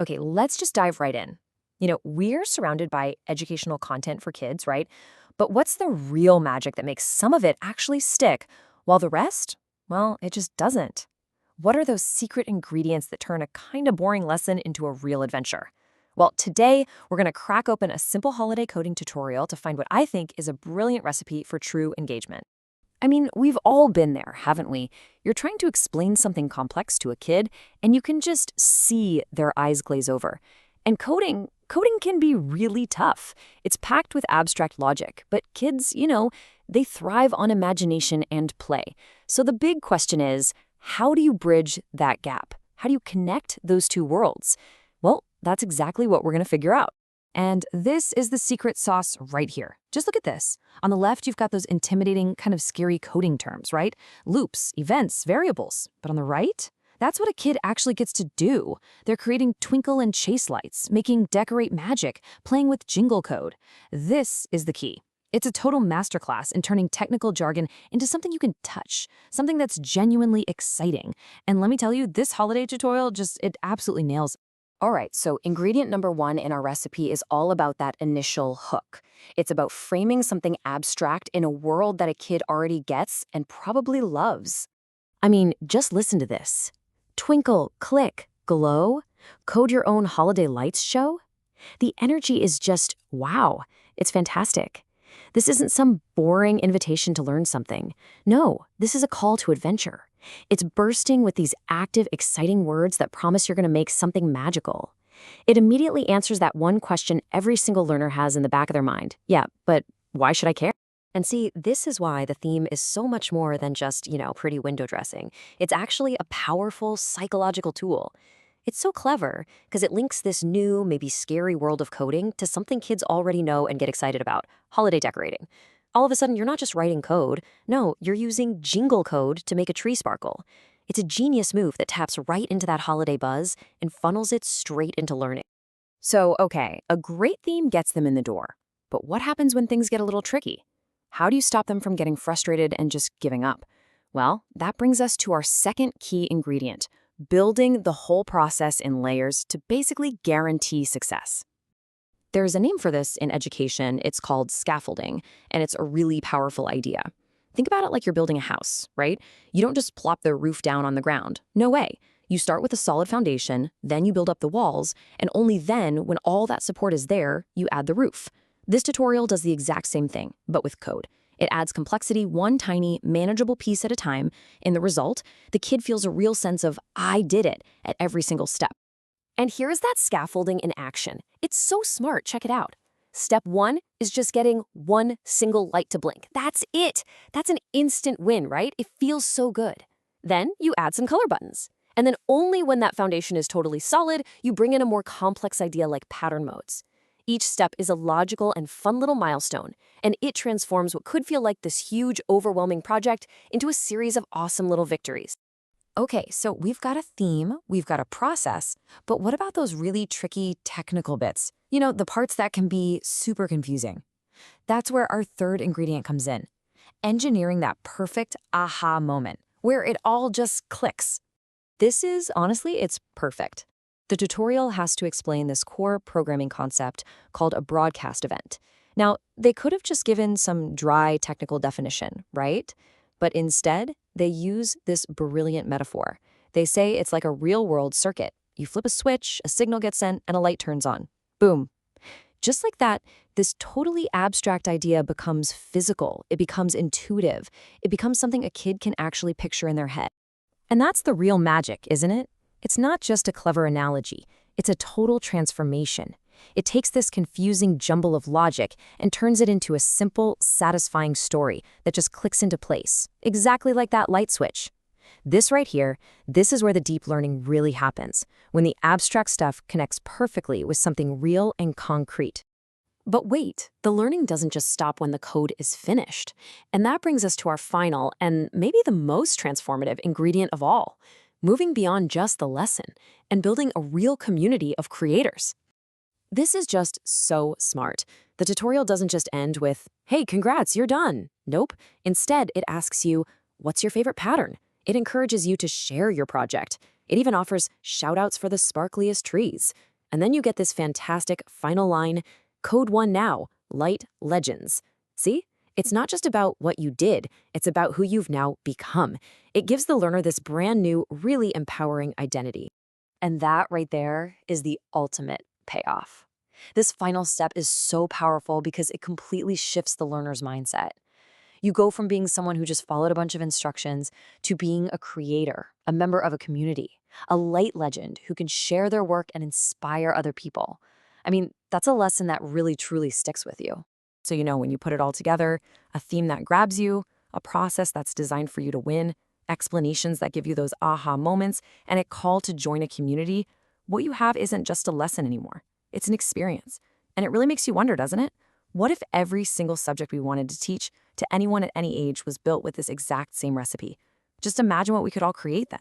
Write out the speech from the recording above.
Okay, let's just dive right in. We're surrounded by educational content for kids, right? But what's the real magic that makes some of it actually stick, while the rest, well, it just doesn't? What are those secret ingredients that turn a kind of boring lesson into a real adventure? Well, today we're going to crack open a simple holiday coding tutorial to find what I think is a brilliant recipe for true engagement. I mean, we've all been there, haven't we? You're trying to explain something complex to a kid, and you can just see their eyes glaze over. And coding can be really tough. It's packed with abstract logic, but kids, they thrive on imagination and play. So the big question is, how do you bridge that gap? How do you connect those two worlds? Well, that's exactly what we're going to figure out. And this is the secret sauce right here. Just look at this. On the left, you've got those intimidating, kind of scary coding terms, right? Loops, events, variables. But on the right, that's what a kid actually gets to do. They're creating twinkle and chase lights, making decorate magic, playing with jingle code. This is the key. It's a total masterclass in turning technical jargon into something you can touch, something that's genuinely exciting. And let me tell you, this holiday tutorial it absolutely nails it. All right, so ingredient number one in our recipe is all about that initial hook. It's about framing something abstract in a world that a kid already gets and probably loves. I mean, just listen to this. Twinkle, click, glow, code your own holiday lights show. The energy is just wow. It's fantastic. This isn't some boring invitation to learn something. No, this is a call to adventure. It's bursting with these active, exciting words that promise you're going to make something magical. It immediately answers that one question every single learner has in the back of their mind. Yeah, but why should I care? And see, this is why the theme is so much more than just, pretty window dressing. It's actually a powerful psychological tool. It's so clever because it links this new, maybe scary world of coding to something kids already know and get excited about, holiday decorating. All of a sudden, you're not just writing code. No, you're using jingle code to make a tree sparkle. It's a genius move that taps right into that holiday buzz and funnels it straight into learning. So, okay, a great theme gets them in the door. But what happens when things get a little tricky? How do you stop them from getting frustrated and just giving up? Well, that brings us to our second key ingredient, building the whole process in layers to basically guarantee success. There's a name for this in education. It's called scaffolding, and it's a really powerful idea. Think about it like you're building a house, right? You don't just plop the roof down on the ground. No way. You start with a solid foundation, then you build up the walls, and only then, when all that support is there, you add the roof. This tutorial does the exact same thing, but with code. It adds complexity one tiny, manageable piece at a time. In the result, the kid feels a real sense of, I did it, at every single step. And here's that scaffolding in action. It's so smart, check it out. Step one is just getting one single light to blink. That's it. That's an instant win, right? It feels so good. Then you add some color buttons. And then only when that foundation is totally solid, you bring in a more complex idea like pattern modes. Each step is a logical and fun little milestone, and it transforms what could feel like this huge, overwhelming project into a series of awesome little victories. Okay, so we've got a theme, we've got a process, but what about those really tricky technical bits? The parts that can be super confusing. That's where our third ingredient comes in. Engineering that perfect aha moment, where it all just clicks. This is, honestly, it's perfect. The tutorial has to explain this core programming concept called a broadcast event. Now, they could have just given some dry technical definition, right? But instead, they use this brilliant metaphor. They say it's like a real-world circuit. You flip a switch, a signal gets sent, and a light turns on. Boom. Just like that, this totally abstract idea becomes physical. It becomes intuitive. It becomes something a kid can actually picture in their head. And that's the real magic, isn't it? It's not just a clever analogy. It's a total transformation. It takes this confusing jumble of logic and turns it into a simple, satisfying story that just clicks into place, exactly like that light switch. This right here, this is where the deep learning really happens, when the abstract stuff connects perfectly with something real and concrete. But wait, the learning doesn't just stop when the code is finished. And that brings us to our final and maybe the most transformative ingredient of all, moving beyond just the lesson and building a real community of creators. This is just so smart. The tutorial doesn't just end with, hey, congrats, you're done. Nope. Instead, it asks you, what's your favorite pattern? It encourages you to share your project. It even offers shout-outs for the sparkliest trees. And then you get this fantastic final line, Code 1 now, Light Legends. See? It's not just about what you did, it's about who you've now become. It gives the learner this brand new, really empowering identity. And that right there is the ultimate payoff. This final step is so powerful because it completely shifts the learner's mindset. You go from being someone who just followed a bunch of instructions to being a creator, a member of a community, a light legend who can share their work and inspire other people. I mean, that's a lesson that really truly sticks with you. So, when you put it all together, a theme that grabs you, a process that's designed for you to win, explanations that give you those aha moments, and a call to join a community, what you have isn't just a lesson anymore. It's an experience. And it really makes you wonder, doesn't it? What if every single subject we wanted to teach to anyone at any age was built with this exact same recipe? Just imagine what we could all create then.